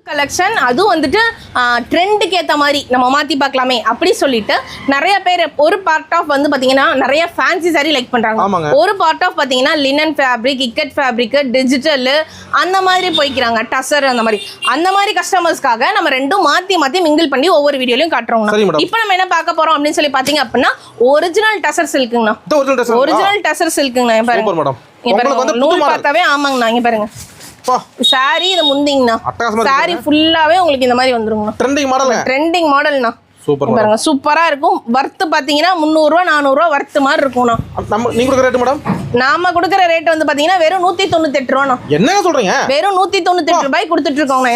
Collection அதுவும் வந்துட்டு ட்ரெண்டுக்கு ஏற்ற மாதிரி நம்ம மாற்றி பார்க்கலாமே அப்படி சொல்லிட்டு நிறைய பேர் ஒரு பார்ட் ஆஃப் வந்து பார்த்தீங்கன்னா நிறைய ஃபேன்சி சாரி லைக் பண்ணுறாங்க. ஒரு பார்ட் ஆஃப் பார்த்தீங்கன்னா linen fabric, ikat fabric, digital அந்த மாதிரி போய்க்கிறாங்க, டசர் அந்த மாதிரி கஸ்டமர்ஸ்க்காக நம்ம ரெண்டும் மாற்றி மாற்றி மிங்கிள் பண்ணி ஒவ்வொரு வீடியோலையும் காட்டுறோம். இப்போ நம்ம என்ன பார்க்க போகிறோம் அப்படின்னு சொல்லி பார்த்தீங்க அப்படின்னா ஒரிஜினல் டசர் சில்க்குங்கண்ணா. ஒரிஜினல் டசர் சில்க்குங்கண்ணா. பாருங்க நூல் பார்த்தாவே ஆமாங்கண்ணா. இங்கே பாருங்க சாரி இது முந்திங்கண்ணா. சாரி ஃபுல்லாவே உங்களுக்கு இந்த மாதிரி வந்துருங்கண்ணா. ட்ரெண்டிங் மாடல்ண்ணா. பாருங்க சூப்பரா இருக்கும். வர்த்து பாத்தீங்கன்னா 300 ரூபா 400 ரூபா வர்த்து மாதிரி இருக்கும்ண்ணா. நீங்க கொடுக்குற ரேட் மேடம்? நாம கொடுக்குற ரேட் வந்து பாத்தீங்கன்னா வெறும் 198 ரூபாண்ணா. என்ன சொல்றீங்க? வெறும் 198 ரூபாய் கொடுத்துட்டு இருக்கோங்க.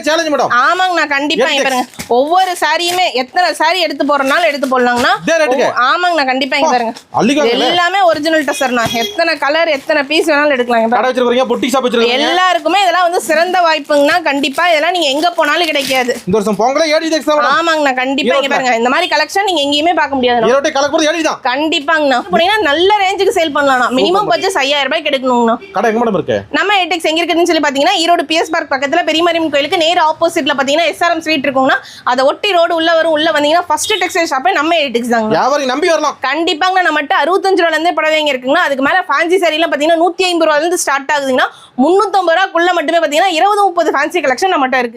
Challenge madam. ஆமாங்கண்ணா கண்டிப்பா. பாருங்க ஒவ்வொரு சாரியுமே எத்தனை சாரி எடுத்து போறனால எடுத்து போடலாங்கண்ணா. ஆமாங்கண்ணா கண்டிப்பா. இங்க பாருங்க எல்லாமே ஒரிஜினல் டசர்ண்ணா. எத்தனை கலர் எத்தனை பீஸ் வேணாலும் எடுக்கலாம். எல்லாருக்குமே இதெல்லாம் வந்து சிறந்த வாய்ப்புங்கண்ணா. கண்டிப்பா இதெல்லாம் நீங்க எங்க போனாலும் கிடைக்காது. இந்த வருஷம் பொங்கலே ஏடி எக்ஸாம். ஆமாங்கண்ணா கண்டிப்பா. இங்க பாருங்க இந்த மாதிரி கலெக்ஷன் நீங்க எங்கேயுமே பார்க்க முடியாது. ஈரோட்டை கலெக்ட் ஏடி தான். கண்டிப்பாங்கண்ணா. போனீங்கன்னா நல்ல ரேஞ்சுக்கு சேல் பண்ணலாம். மினிமம் பட்ஜெட் 5000 ரூபாய்க்கு எடுக்கணும்ண்ணா. கடை எங்க மேடம் இருக்கு? நம்ம எட்டெக்ஸ் எங்க இருக்குன்னு சொல்லி பாத்தீங்கன்னா ஈரோடு பிஎஸ் பார்க் பக்கத்துல பெரியமரியம் கோயிலுக்கு நேர் ஆப்போசிட்ல பாத்தீங்கன்னா எஸ்ஆர்எம் ஸ்ட்ரீட் இருக்குங்கண்ணா. அதை ஒட்டி ரோடு உள்ள வரும். உள்ள வந்தீங்கன்னா ஃபர்ஸ்ட் டெக்ஸ்டைல் ஷாப்பே நம்ம எட்டெக்ஸ் தாங்க. யாவரையும் நம்பி வரலாம். கண்டிப்பாங்க. நம்மகிட்ட 65 ரூபாயில இருந்தே புடவைங்க இருக்குங்கண்ணா. அதுக்கு மேல ஃபேன்சி சாரி எல்லாம் பாத்தீங்கன்னா 150 ரூபாயில இருந்து ஸ்டார்ட் ஆகுதுங்கன்னா 350 ரூபாய்க்குள்ள மட்டுமே பாத்தீங்கன்னா 20-30 ஃபேன்சி கலெக்ஷன் நம்மகிட்ட இருக்கு.